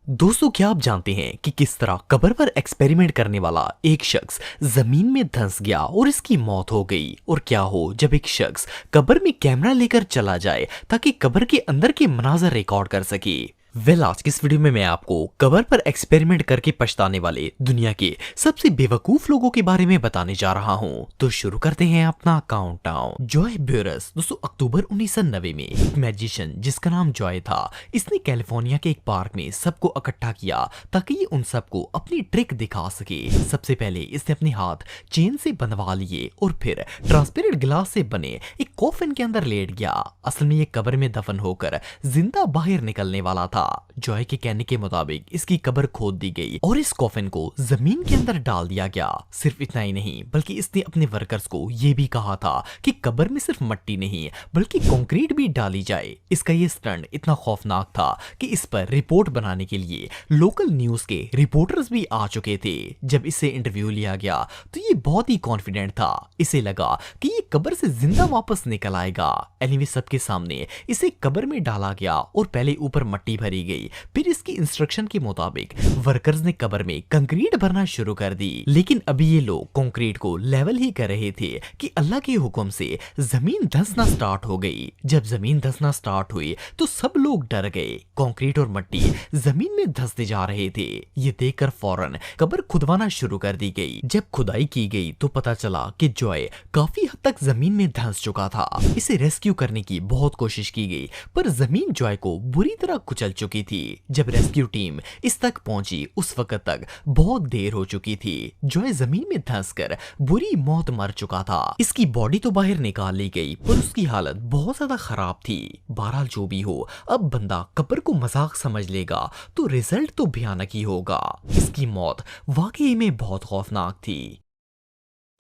दोस्तों, क्या आप जानते हैं कि किस तरह कब्र पर एक्सपेरिमेंट करने वाला एक शख्स जमीन में धंस गया और इसकी मौत हो गई। और क्या हो जब एक शख्स कब्र में कैमरा लेकर चला जाए ताकि कब्र के अंदर के मनाजर रिकॉर्ड कर सके। आज की इस वीडियो में मैं आपको कब्र पर एक्सपेरिमेंट करके पछताने वाले दुनिया के सबसे बेवकूफ लोगों के बारे में बताने जा रहा हूं। तो शुरू करते हैं अपना काउंटडाउन। जॉय ब्यूरस दोस्तों अक्टूबर 1990 में एक मैजिशियन जिसका नाम जॉय था, इसने कैलिफोर्निया के एक पार्क में सबको इकट्ठा किया ताकि ये उन सबको अपनी ट्रिक दिखा सके। सबसे पहले इसने अपने हाथ चेन से बंधवा लिए और फिर ट्रांसपेरेंट गिलास से बने एक कॉफिन के अंदर लेट गया। असल में ये कब्र में दफन होकर जिंदा बाहर निकलने वाला था। जॉय के कहने के मुताबिक इसकी कब्र खोद दी गई और इस कॉफिन को जमीन के अंदर डाल दिया गया। सिर्फ इतना ही नहीं बल्कि इसने अपने वर्कर्स को यह भी कहा था कि कब्र में सिर्फ मिट्टी नहीं बल्कि कंक्रीट भी डाली जाए। इसका ये स्टंट इतना खौफनाक था कि इस पर रिपोर्ट बनाने के लिए लोकल न्यूज के रिपोर्टर्स भी आ चुके थे। जब इससे इंटरव्यू लिया गया तो ये बहुत ही कॉन्फिडेंट था। इसे लगा कि ये कब्र से जिंदा वापस निकल आएगा। एनीवे सबके सामने इसे कब्र में डाला गया और पहले ऊपर मिट्टी भरी गई, फिर इसकी इंस्ट्रक्शन के मुताबिक वर्कर्स ने कब्र में कंक्रीट भरना शुरू कर दी। लेकिन अभी ये लोग कंक्रीट को लेवल ही कर रहे थे कि अल्लाह के हुक्म से जमीन धंसना स्टार्ट हो गई। जब जमीन धंसना स्टार्ट हुई तो सब लोग डर गए। कंक्रीट और मिट्टी जमीन में धंसते जा रहे थे। ये देखकर फौरन कब्र खुदवाना शुरू कर दी गई। जब खुदाई की गई तो पता चला कि जॉय काफी हद तक जमीन में धंस चुका था। इसे रेस्क्यू करने की बहुत कोशिश की गई पर जमीन जॉय को बुरी तरह कुचल चुकी थी। जब रेस्क्यू टीम इस तक पहुंची उस वक्त तक बहुत देर हो चुकी थी। जॉय जमीन में धंसकर बुरी मौत मर चुका था। इसकी बॉडी तो बाहर निकाल ली गई पर उसकी हालत बहुत ज्यादा खराब थी। बहरहाल जो भी हो, अब बंदा कब्र को मजाक समझ लेगा तो रिजल्ट तो भयानक ही होगा। इसकी मौत वाकई में बहुत खौफनाक थी।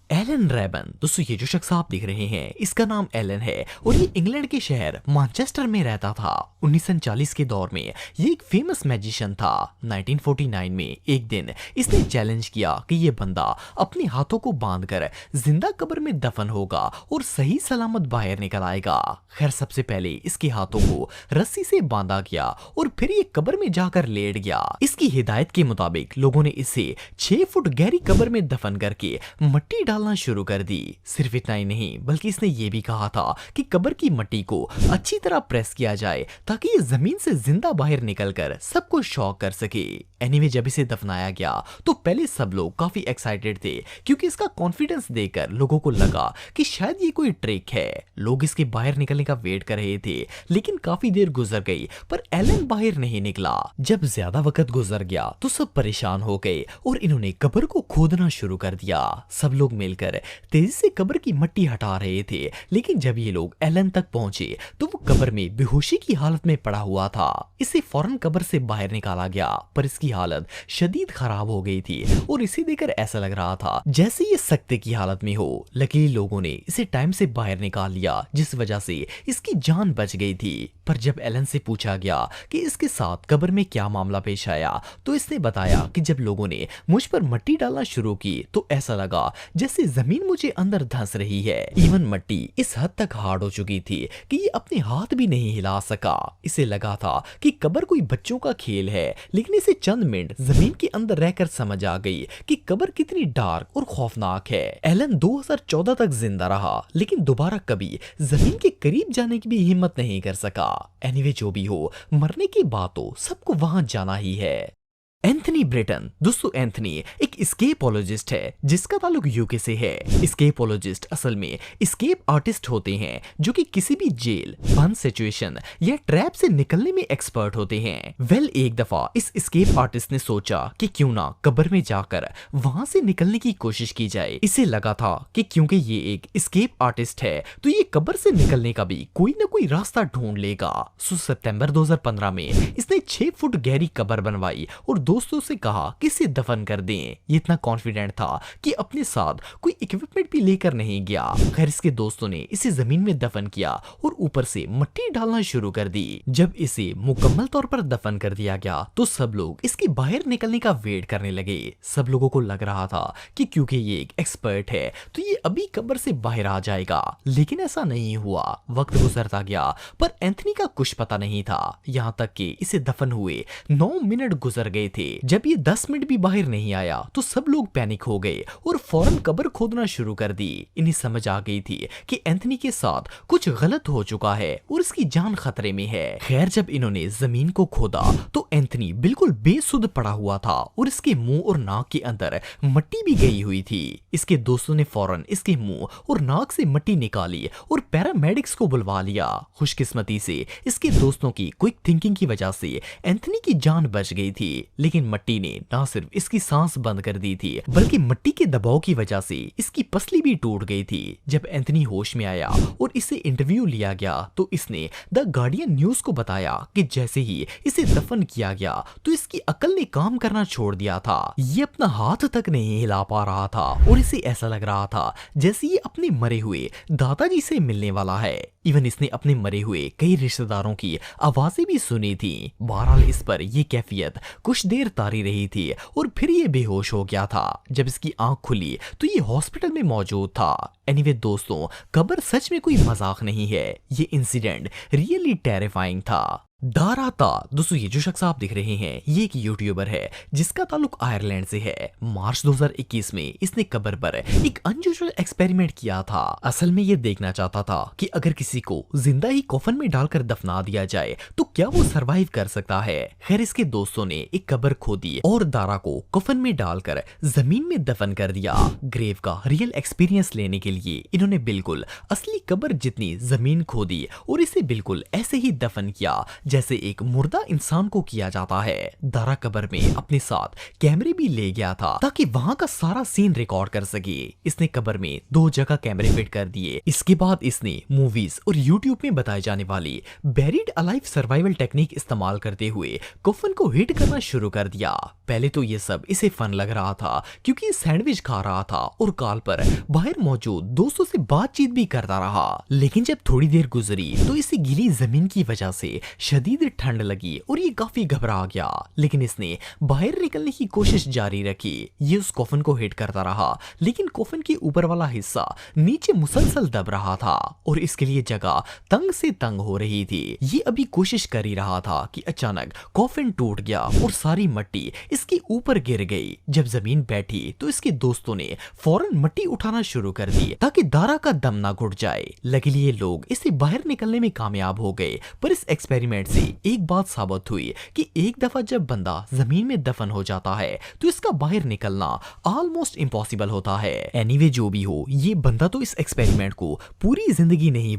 एलन रेबन दोस्तों, ये जो शख्स आप देख रहे हैं इसका नाम एलन है और ये इंग्लैंड के शहर मैनचेस्टर में रहता था। 1940 के दौर में ये एक फेमस मैजिशियन था। 1949 में एक दिन इसने चैलेंज किया कि ये बंदा अपने हाथों को बांधकर जिंदा कब्र में दफन होगा और सही सलामत बाहर निकल आएगा। खैर सबसे पहले इसके हाथों को रस्सी से बांधा गया और फिर ये कब्र में जाकर लेट गया। इसकी हिदायत के मुताबिक लोगों ने इसे 6 फुट गहरी कब्र में दफन करके मिट्टी डालना शुरू कर दी। सिर्फ इतना ही नहीं बल्कि इसने ये भी कहा था कि कब्र की मिट्टी को अच्छी तरह प्रेस किया जाए ताकि ये जमीन से जिंदा बाहर निकलकर सबको शॉक कर सके। एनीवे जब इसे दफनाया गया तो पहले सब लोग काफी एक्साइटेड थे क्योंकि इसका कॉन्फिडेंस देखकर लोगों को लगा कि शायद ये कोई ट्रिक है। लोग इसके बाहर निकलने का वेट कर रहे थे लेकिन काफी देर गुजर गई पर एलन बाहर नहीं निकला। जब ज्यादा वक्त गुजर गया तो सब परेशान हो गए और इन्होंने कब्र को खोदना शुरू कर दिया। सब लोग मिलकर तेजी से कब्र की मिट्टी हटा रहे थे लेकिन जब ये लोग एलन तक पहुंचे तो वो कब्र में बेहोशी की हालत में पड़ा हुआ था। इसे फौरन कब्र से बाहर निकाला गया पर इसकी हालत शदीद खराब हो गई थी और इसे देखकर ऐसा लग रहा था जैसे ये सकते की हालत में हो। लकीली लोगों ने इसे टाइम से बाहर निकाल लिया जिस वजह से इसकी जान बच गई थी। पर जब एलन से पूछा गया कि इसके साथ कब्र में क्या मामला पेश आया तो इसने बताया कि जब लोगों ने मुझ पर मिट्टी डालना शुरू की तो ऐसा लगा जैसे जमीन मुझे अंदर धंस रही है। इवन मिट्टी इस हद तक हार्ड हो चुकी थी कि ये अपने हाथ भी नहीं हिला सका। इसे लगा था कि कब्र कोई बच्चों का खेल है लेकिन इसे चंद मिनट जमीन के अंदर रहकर समझ आ गई कि कब्र कितनी डार्क और खौफनाक है। एलन 2014 तक जिंदा रहा लेकिन दोबारा कभी जमीन के करीब जाने की भी हिम्मत नहीं कर सका। एनीवे जो भी हो, मरने की बात तो सबको वहां जाना ही है। एंथनी ब्रिटन दोस्तों, एंथनी एक एस्केपोलॉजिस्ट है जिसका ताल्लुक यूके से है। एस्केपोलॉजिस्ट असल में एस्केप आर्टिस्ट होते हैं जो कि किसी भी जेल, बंद सिचुएशन या ट्रैप से निकलने में एक्सपर्ट होते हैं। एक दफा इस एस्केप आर्टिस्ट ने सोचा कि क्यों ना कब्र में जाकर वहां से निकलने की कोशिश की जाए। इसे लगा था कि क्योंकि ये एक एस्केप आर्टिस्ट है तो ये कब्र से निकलने का भी कोई ना कोई रास्ता ढूंढ लेगा। सितंबर 2015 में इसने 6 फुट गहरी कब्र बनवाई और दोस्तों से कहा कि इसे दफन कर दें। ये इतना कॉन्फिडेंट था कि अपने साथ कोई इक्विपमेंट भी लेकर नहीं गया। खैर इसके दोस्तों ने इसे जमीन में दफन किया और ऊपर से मिट्टी डालना शुरू कर दी। जब इसे मुकम्मल तौर पर दफन कर दिया गया तो सब लोग इसके बाहर निकलने का वेट करने लगे। सब लोगों को लग रहा था कि क्योंकि ये एक एक्सपर्ट है तो ये अभी कब्र से बाहर आ जाएगा, लेकिन ऐसा नहीं हुआ। वक्त गुजरता गया पर एंथनी का कुछ पता नहीं था, यहाँ तक कि इसे दफन हुए 9 मिनट गुजर गए थे। जब ये 10 मिनट भी बाहर नहीं आया तो सब लोग पैनिक हो गए और फौरन कब्र खोदना शुरू कर दी। इन्हें समझ आ गई थी कि एंथनी के साथ कुछ गलत हो चुका है और इसकी जान खतरे में है। खैर जब इन्होंने जमीन को खोदा तो एंथनी बिल्कुल बेसुध पड़ा हुआ था और इसके मुंह और नाक के अंदर मिट्टी भी गई हुई थी। इसके दोस्तों ने फौरन इसके मुंह और नाक से मिट्टी निकाली और पैरामेडिक्स को बुलवा लिया। खुशकिस्मती से इसके दोस्तों की क्विक थिंकिंग की वजह से एंथनी की जान बच गई थी, लेकिन मिट्टी ने न सिर्फ इसकी सांस बंद कर दी थी बल्कि मिट्टी के दबाव की वजह से इसकी पसली भी टूट गई थी। जब एंथनी होश में आया और इससे इंटरव्यू लिया गया तो इसने द गार्डियन न्यूज को बताया कि जैसे ही इसे दफन किया गया तो इसकी अकल ने काम करना छोड़ दिया था। ये अपना हाथ तक नहीं हिला पा रहा था और इसे ऐसा लग रहा था जैसे ये अपने मरे हुए दादाजी से मिलने वाला है। इवन इसने अपने मरे हुए कई रिश्तेदारों की आवाजें भी सुनी थी। बहरहाल इस पर ये कैफियत कुछ देर तारी रही थी और फिर ये बेहोश हो गया था। जब इसकी आंख खुली तो ये हॉस्पिटल में मौजूद था। एनीवे दोस्तों, कब्र सच में कोई मजाक नहीं है, ये इंसिडेंट रियली टेरिफाइंग था। दाराता दोस्तों, ये जो शख्स आप दिख रहे हैं ये एक यूट्यूबर है जिसका ताल्लुक आयरलैंड से है। मार्च 2021 में इसने कब्र पर एक अनयूजुअल एक्सपेरिमेंट किया था। असल में ये देखना चाहता था कि अगर किसी को जिंदा ही कफन में डालकर दफना दिया जाए तो क्या वो सरवाइव कर सकता है। खैर इसके दोस्तों ने एक कब्र खोदी और दारा को कफन में डालकर जमीन में दफन कर दिया। ग्रेव का रियल एक्सपीरियंस लेने के लिए इन्होंने बिल्कुल असली कब्र जितनी जमीन खोदी और इसे बिल्कुल ऐसे ही दफन किया जैसे एक मुर्दा इंसान को किया जाता है। दारा कब्र में अपने साथ कैमरे भी ले गया था ताकि वहां का सारा सीन रिकॉर्ड कर सके। इसने कब्र में 2 जगह कैमरे फिट कर दिए। इसके बाद इसने मूवीज और यूट्यूब में बताई जाने वाली बेरिड अलाइव सर्वाइवल टेक्निक इस्तेमाल करते हुए कफन को हिट करना शुरू कर दिया। पहले तो ये सब इसे फन लग रहा था क्योंकि ये सैंडविच खा रहा था और कॉल पर बाहर मौजूद दोस्तों से बातचीत भी करता रहा। लेकिन जब थोड़ी देर गुजरी तो इसे गीली जमीन की वजह से शदीद ठंड लगी और ये काफी घबरा गया, लेकिन इसने बाहर निकलने की कोशिश जारी रखी। ये उस कफन को हिट करता रहा लेकिन कफन के ऊपर वाला हिस्सा नीचे मुसलसल दब रहा था और इसके लिए जगह तंग से तंग हो रही थी। ये अभी कोशिश कर ही रहा था कि अचानक कफन टूट गया और सारी मिट्टी इसके ऊपर गिर गई। जब जमीन बैठी तो इसके दोस्तों ने फौरन मिट्टी उठाना शुरू कर दी ताकि दारा का दम ना घुट जाए। लकीली ये लोग इसे बाहर निकलने में कामयाब हो गए, पर इस एक्सपेरिमेंट से एक बात साबित हुई कि एक दफा जब बंदा जमीन में दफन हो जाता है तो इसका बाहर निकलना ऑलमोस्ट इम्पॉसिबल होता है। एनीवे जो भी हो, ये बंदा तो इस एक्सपेरिमेंट को पूरी जिंदगी नहीं